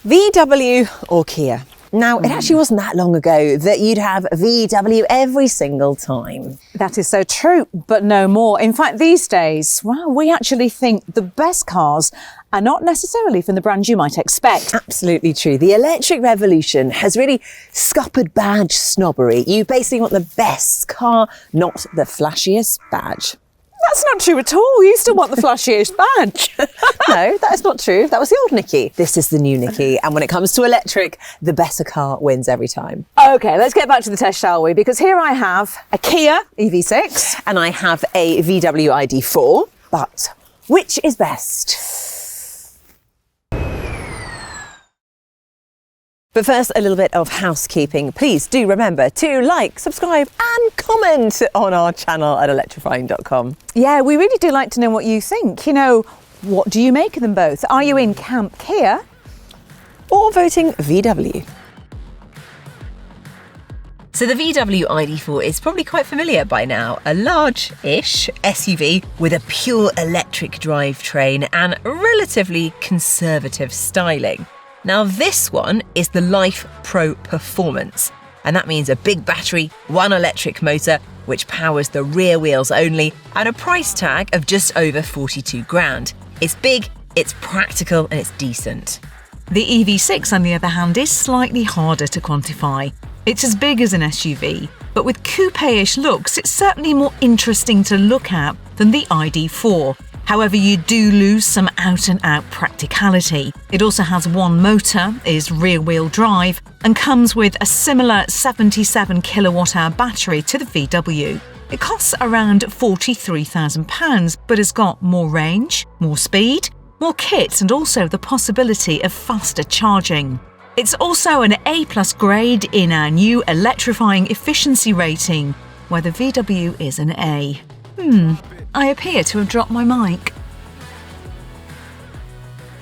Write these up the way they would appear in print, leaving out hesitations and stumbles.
VW or Kia? Now, it actually wasn't that long ago that you'd have VW every single time. That is so true, but no more. In fact, these days, well, we actually think the best cars are not necessarily from the brands you might expect. Absolutely true. The electric revolution has really scuppered badge snobbery. You basically want the best car, not the flashiest badge. That's not true at all. You still want the flashiest badge. No, that is not true. That was the old Nikki. This is the new Nikki. And when it comes to electric, the better car wins every time. OK, let's get back to the test, shall we? Because here I have a Kia EV6. And I have a VW ID.4. But which is best? But first, a little bit of housekeeping. Please do remember to like, subscribe and comment on our channel at electrifying.com. Yeah, we really do like to know what you think. You know, what do you make of them both? Are you in Camp Kia? Or voting VW? So the VW ID.4 is probably quite familiar by now. A large-ish SUV with a pure electric drivetrain and relatively conservative styling. Now this one is the Life Pro Performance, and that means a big battery, one electric motor, which powers the rear wheels only, and a price tag of just over 42 grand. It's big, it's practical, and it's decent. The EV6, on the other hand, is slightly harder to quantify. It's as big as an SUV, but with coupe-ish looks, it's certainly more interesting to look at than the ID.4. However, you do lose some out-and-out practicality. It also has one motor, is rear-wheel drive, and comes with a similar 77 kilowatt-hour battery to the VW. It costs around £43,000, but has got more range, more speed, more kit, and also the possibility of faster charging. It's also an A+ grade in our new Electrifying efficiency rating, where the VW is an A. I appear to have dropped my mic.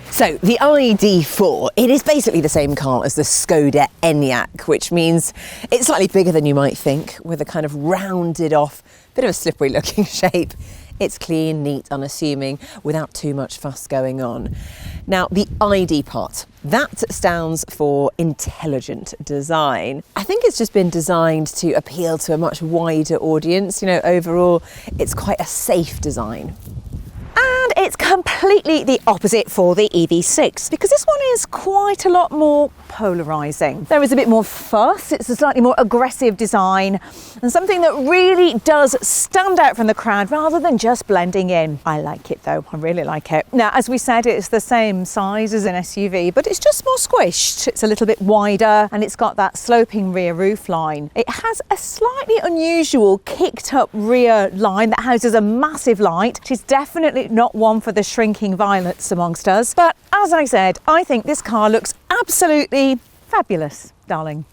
So the ID.4, it is basically the same car as the Skoda Enyaq, which means it's slightly bigger than you might think, with a kind of rounded off, bit of a slippery looking shape. It's clean, neat, unassuming, without too much fuss going on. Now, the ID part, that stands for intelligent design. I think it's just been designed to appeal to a much wider audience. You know, overall, it's quite a safe design. And it's completely the opposite for the EV6, because this one is quite a lot more polarising. There is a bit more fuss, it's a slightly more aggressive design, and something that really does stand out from the crowd rather than just blending in. I like it though, I really like it. Now, as we said, it's the same size as an SUV, but it's just more squished. It's a little bit wider, and it's got that sloping rear roof line. It has a slightly unusual kicked up rear line that houses a massive light, which is definitely not one for the shrinking violets amongst us. But as I said, I think this car looks absolutely fabulous, darling.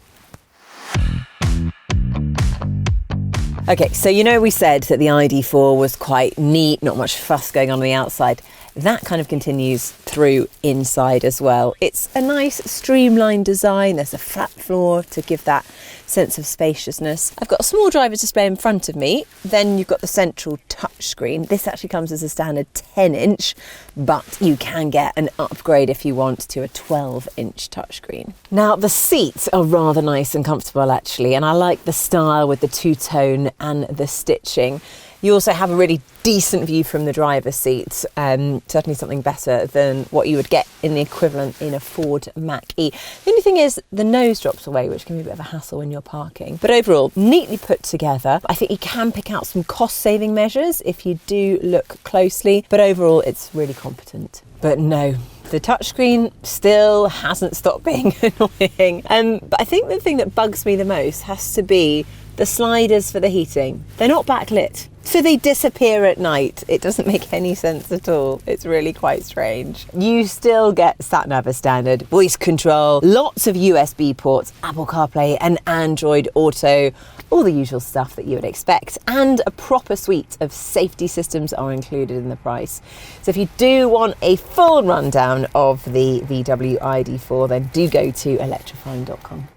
Okay, so you know we said that the ID.4 was quite neat, not much fuss going on the outside. That kind of continues through inside as well. It's a nice streamlined design. There's a flat floor to give that sense of spaciousness. I've got a small driver display in front of me. Then you've got the central touchscreen. This actually comes as a standard 10-inch, but you can get an upgrade if you want to a 12-inch touchscreen. Now, the seats are rather nice and comfortable actually, and I like the style with the two-tone and the stitching. You also have a really decent view from the driver's seat, certainly something better than what you would get in the equivalent in a Ford Mach-E. The only thing is the nose drops away, which can be a bit of a hassle when you're parking. But overall, neatly put together. I think you can pick out some cost-saving measures if you do look closely, but overall it's really competent. But no, the touchscreen still hasn't stopped being annoying. But I think the thing that bugs me the most has to be the sliders for the heating. They're not backlit, so they disappear at night. It doesn't make any sense at all. It's really quite strange. You still get sat-nav as standard, voice control, lots of USB ports, Apple CarPlay and Android Auto, all the usual stuff that you would expect, and a proper suite of safety systems are included in the price. So if you do want a full rundown of the VW ID.4, then do go to electrifying.com.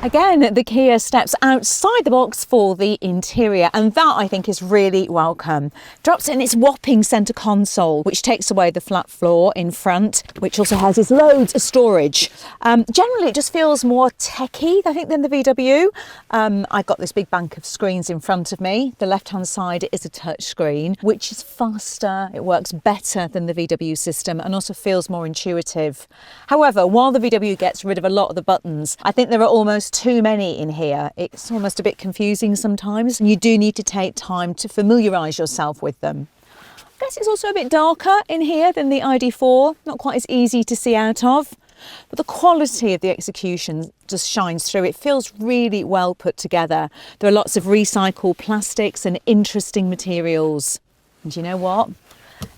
Again, the Kia steps outside the box for the interior, and that I think is really welcome. Drops in its whopping centre console, which takes away the flat floor in front, which also houses loads of storage. Generally, it just feels more techy, I think, than the VW. I've got this big bank of screens in front of me. The left-hand side is a touch screen, which is faster. It works better than the VW system and also feels more intuitive. However, while the VW gets rid of a lot of the buttons, I think there are almost too many in here. It's almost a bit confusing sometimes, and you do need to take time to familiarise yourself with them. I guess it's also a bit darker in here than the ID.4, not quite as easy to see out of. But the quality of the execution just shines through. It feels really well put together. There are lots of recycled plastics and interesting materials. And you know what?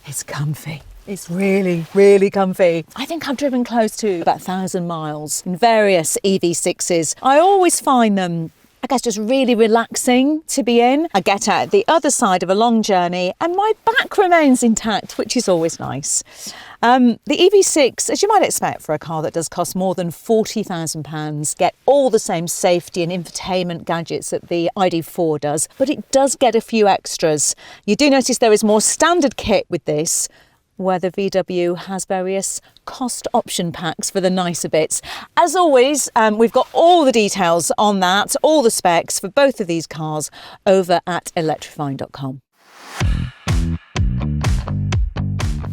It's comfy. It's really, really comfy. I think I've driven close to about 1,000 miles in various EV6s. I always find them, I guess, just really relaxing to be in. I get out the other side of a long journey and my back remains intact, which is always nice. The EV6, as you might expect for a car that does cost more than £40,000, get all the same safety and infotainment gadgets that the ID.4 does, but it does get a few extras. You do notice there is more standard kit with this, where the VW has various cost option packs for the nicer bits. As always, we've got all the details on that, all the specs for both of these cars over at electrifying.com.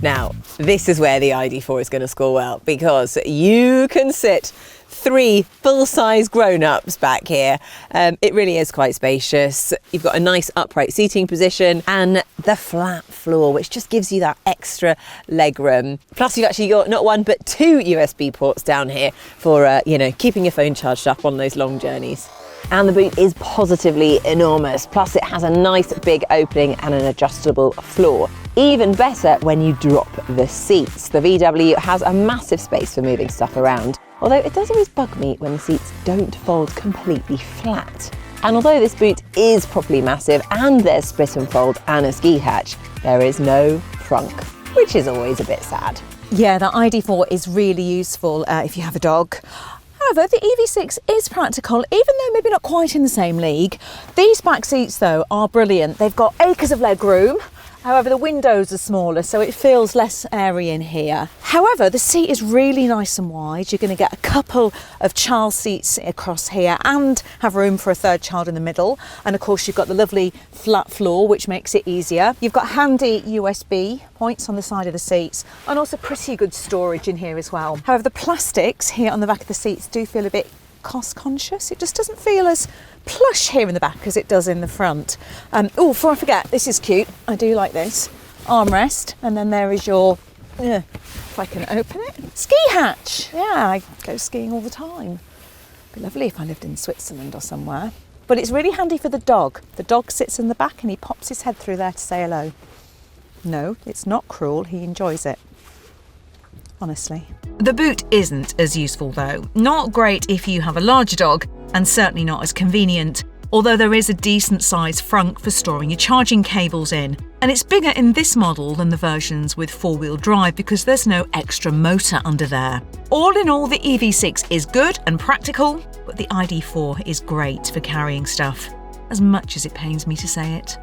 Now, this is where the ID.4 is going to score well, because you can sit 3 full-size grown-ups back here. It really is quite spacious. You've got a nice upright seating position and the flat floor, which just gives you that extra leg room. Plus, you've actually got not 1 but 2 USB ports down here for, keeping your phone charged up on those long journeys. And the boot is positively enormous. Plus, it has a nice big opening and an adjustable floor. Even better when you drop the seats. The VW has a massive space for moving stuff around, although it does always bug me when the seats don't fold completely flat. And although this boot is properly massive and there's split and fold and a ski hatch, there is no trunk, which is always a bit sad. Yeah, the ID.4 is really useful if you have a dog. However, the EV6 is practical, even though maybe not quite in the same league. These back seats, though, are brilliant. They've got acres of leg room. However, the windows are smaller, so it feels less airy in here. However, the seat is really nice and wide. You're going to get a couple of child seats across here and have room for a third child in the middle. And of course, you've got the lovely flat floor, which makes it easier. You've got handy USB points on the side of the seats and also pretty good storage in here as well. However, the plastics here on the back of the seats do feel a bit cost conscious. It just doesn't feel as plush here in the back as it does in the front. Before I forget, this is cute. I do like this armrest, and then there is your if I can open it, ski hatch. Yeah, I go skiing all the time. It'd be lovely if I lived in Switzerland or somewhere. But it's really handy for the dog. The dog sits in the back and he pops his head through there to say hello. No, it's not cruel. He enjoys it. Honestly. The boot isn't as useful though. Not great if you have a larger dog, and certainly not as convenient, although there is a decent sized frunk for storing your charging cables in. And it's bigger in this model than the versions with 4-wheel drive because there's no extra motor under there. All in all, the EV6 is good and practical, but the ID.4 is great for carrying stuff, as much as it pains me to say it.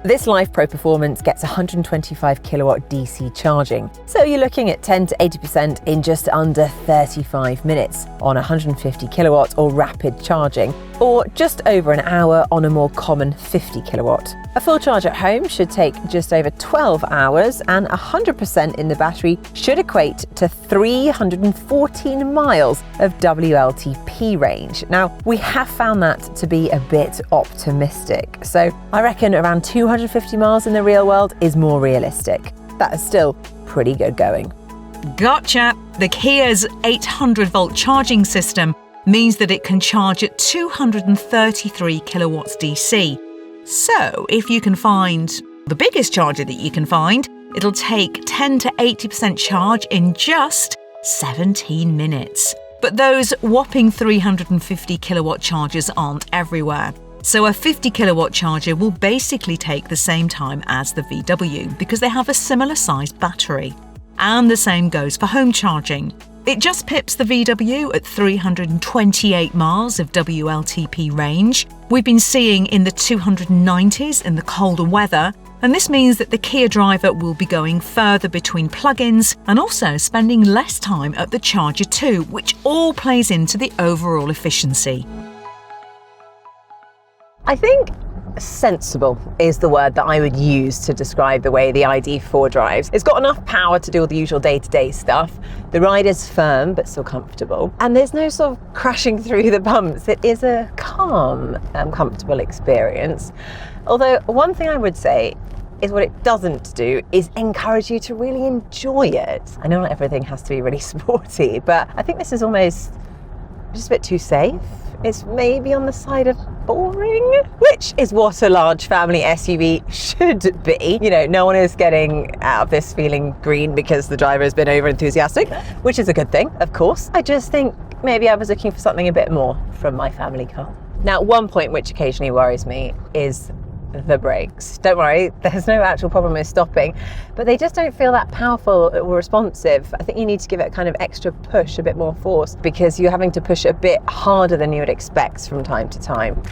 This Life Pro Performance gets 125 kilowatt DC charging, so you're looking at 10 to 80% in just under 35 minutes on 150 kilowatt or rapid charging, or just over an hour on a more common 50 kilowatt. A full charge at home should take just over 12 hours, and 100% in the battery should equate to 314 miles of WLTP range. Now, we have found that to be a bit optimistic, so I reckon around 250 miles in the real world is more realistic. That is still pretty good going. Gotcha! The Kia's 800-volt charging system means that it can charge at 233 kilowatts DC. So, if you can find the biggest charger that you can find, it'll take 10 to 80% charge in just 17 minutes. But those whopping 350 kilowatt chargers aren't everywhere. So a 50 kilowatt charger will basically take the same time as the VW because they have a similar sized battery. and the same goes for home charging. It just pips the VW at 328 miles of WLTP range. We've been seeing in the 290s in the colder weather, and this means that the Kia driver will be going further between plug-ins and also spending less time at the charger too, which all plays into the overall efficiency. I think sensible is the word that I would use to describe the way the ID.4 drives. It's got enough power to do all the usual day-to-day stuff. The ride is firm but still comfortable, and there's no sort of crashing through the bumps. It is a calm and comfortable experience. Although one thing I would say is what it doesn't do is encourage you to really enjoy it. I know not everything has to be really sporty, but I think this is almost just a bit too safe. It's maybe on the side of boring, which is what a large family SUV should be. You know, no one is getting out of this feeling green because the driver has been over enthusiastic, which is a good thing, of course. I just think maybe I was looking for something a bit more from my family car. Now, one point which occasionally worries me is the brakes. Don't worry, there's no actual problem with stopping, but they just don't feel that powerful or responsive. I think you need to give it a kind of extra push, a bit more force, because you're having to push a bit harder than you would expect from time to time.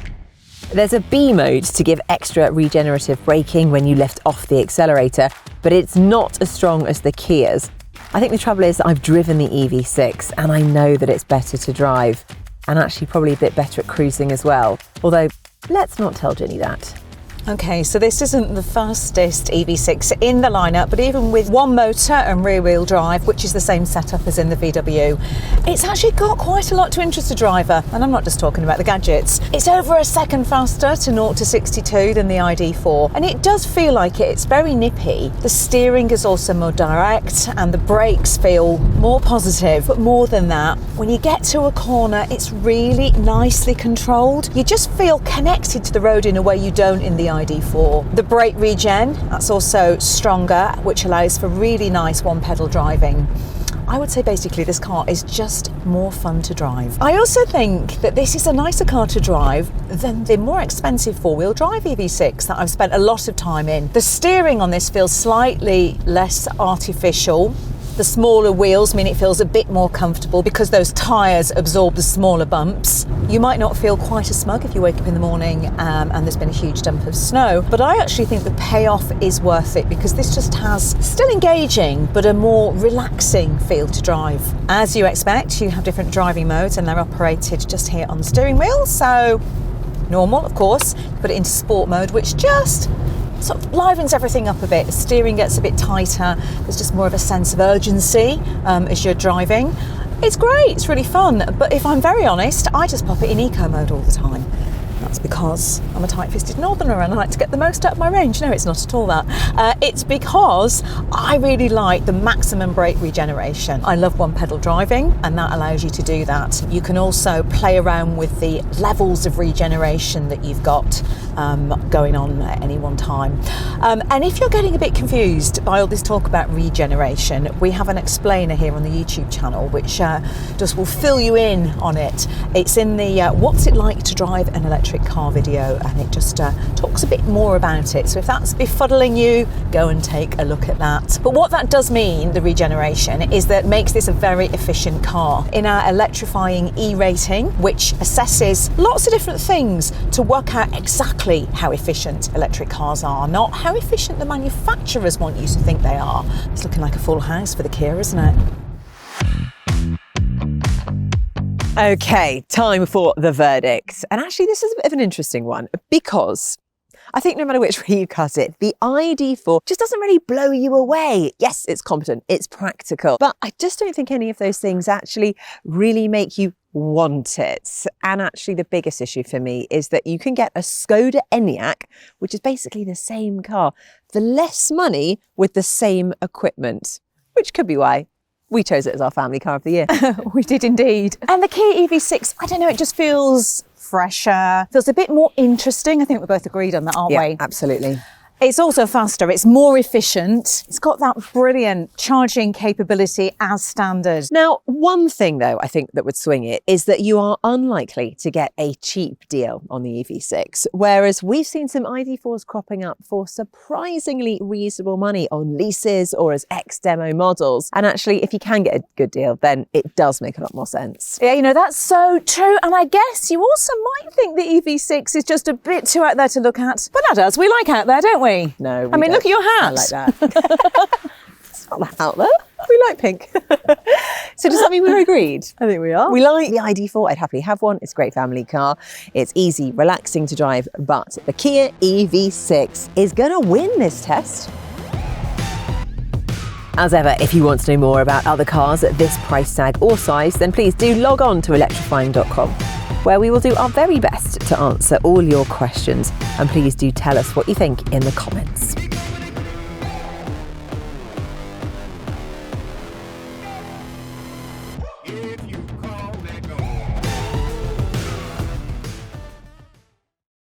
There's a B mode to give extra regenerative braking when you lift off the accelerator, but it's not as strong as the Kia's. I think the trouble is that I've driven the EV6 and I know that it's better to drive, and actually probably a bit better at cruising as well. Although, let's not tell Jenny that. Okay, so this isn't the fastest EV6 in the lineup, but even with one motor and rear-wheel drive, which is the same setup as in the VW, it's actually got quite a lot to interest a driver. And I'm not just talking about the gadgets. It's over a second faster to 0 to 62 than the ID.4, and it does feel like it. It's very nippy. The steering is also more direct, and the brakes feel more positive. But more than that, when you get to a corner, it's really nicely controlled. You just feel connected to the road in a way you don't in the ID.4. The brake regen, that's also stronger, which allows for really nice one-pedal driving. I would say basically this car is just more fun to drive. I also think that this is a nicer car to drive than the more expensive four-wheel drive EV6 that I've spent a lot of time in. The steering on this feels slightly less artificial. The smaller wheels mean it feels a bit more comfortable because those tyres absorb the smaller bumps. You might not feel quite as smug if you wake up in the morning and there's been a huge dump of snow, but I actually think the payoff is worth it because this just has still engaging but a more relaxing feel to drive. As you expect, you have different driving modes and they're operated just here on the steering wheel. So normal, of course, put it into sport mode, which just sort of livens everything up a bit. The steering gets a bit tighter. There's just more of a sense of urgency as you're driving. It's great, it's really fun. But if I'm very honest, I just pop it in eco mode all the time. That's because I'm a tight-fisted northerner and I like to get the most out of my range. No, it's not at all that. It's because I really like the maximum brake regeneration. I love one-pedal driving and that allows you to do that. You can also play around with the levels of regeneration that you've got going on at any one time. And if you're getting a bit confused by all this talk about regeneration, we have an explainer here on the YouTube channel which just will fill you in on it. It's in the What's It Like to Drive an Electric Car video, and it just talks a bit more about it. So if that's befuddling you, go and take a look at that. But what that does mean, the regeneration, is that it makes this a very efficient car. In our Electrifying E rating, which assesses lots of different things to work out exactly how efficient electric cars are, not how efficient the manufacturers want you to think they are. It's looking like a full house for the Kia, isn't it? Okay, time for the verdict. And actually, this is a bit of an interesting one because I think no matter which way you cut it, the ID.4 just doesn't really blow you away. Yes, it's competent, it's practical, but I just don't think any of those things actually really make you want it. And actually the biggest issue for me is that you can get a Skoda Enyaq, which is basically the same car, for less money with the same equipment, which could be why we chose it as our family car of the year. We did indeed. And the Kia EV6, I don't know, it just feels fresher, feels a bit more interesting. I think we both agreed on that, aren't we? Absolutely. It's also faster, it's more efficient, it's got that brilliant charging capability as standard. Now, one thing though, I think that would swing it is that you are unlikely to get a cheap deal on the EV6, whereas we've seen some ID.4s cropping up for surprisingly reasonable money on leases or as ex-demo models. And actually, if you can get a good deal, then it does make a lot more sense. Yeah, you know, that's so true. And I guess you also might think the EV6 is just a bit too out there to look at. But not us, we like out there, don't we? No, I mean, look at your hat. I like that. It's not that out there. We like pink. So does that mean we're agreed? I think we are. We like the ID.4. I'd happily have one. It's a great family car. It's easy, relaxing to drive, but the Kia EV6 is going to win this test. As ever, if you want to know more about other cars at this price tag or size, then please do log on to electrifying.com, where we will do our very best to answer all your questions. And please do tell us what you think in the comments.